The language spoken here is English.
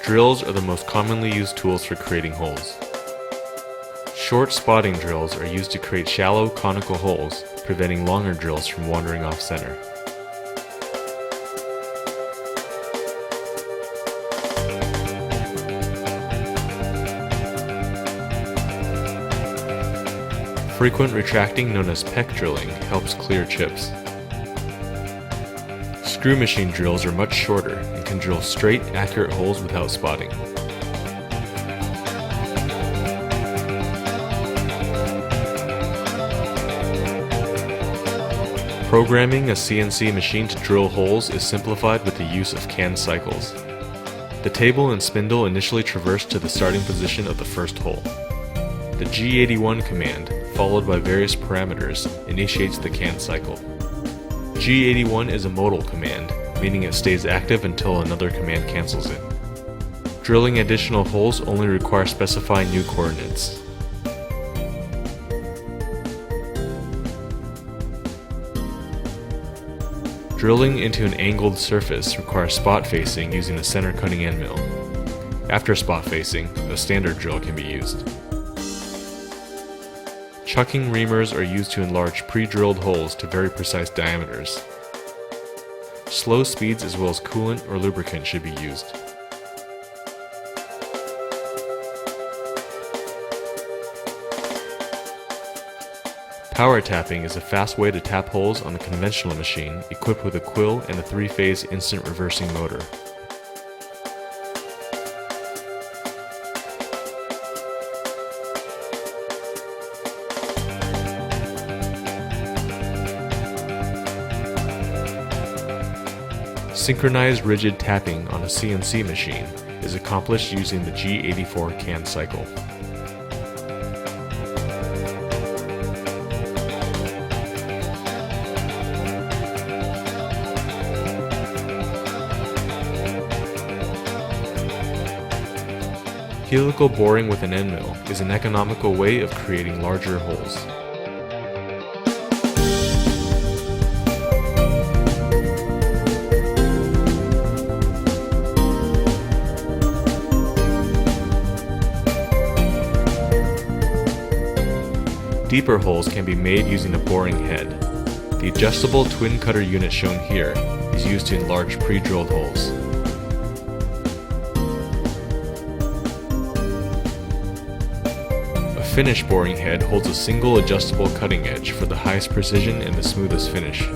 Drills are the most commonly used tools for creating holes. Short spotting drills are used to create shallow, conical holes, preventing longer drills from wandering off center. Frequent retracting, known as peck drilling, helps clear chips. Screw machine drills are much shorter and can drill straight, accurate holes without spotting. Programming a CNC machine to drill holes is simplified with the use of canned cycles. The table and spindle initially traverse to the starting position of the first hole. The G81 command, followed by various parameters, initiates the canned cycle. G81 is a modal command, meaning it stays active until another command cancels it. Drilling additional holes only requires specifying new coordinates. Drilling into an angled surface requires spot facing using the center cutting end mill. After spot facing, a standard drill can be used. Chucking reamers are used to enlarge pre-drilled holes to very precise diameters. Slow speeds as well as coolant or lubricant should be used. Power tapping is a fast way to tap holes on a conventional machine equipped with a quill and a 3-phase instant reversing motor. Synchronized rigid tapping on a CNC machine is accomplished using the G84 canned cycle. Helical boring with an end mill is an economical way of creating larger holes. Deeper holes can be made using a boring head. The adjustable twin cutter unit shown here is used to enlarge pre-drilled holes. A finish boring head holds a single adjustable cutting edge for the highest precision and the smoothest finish.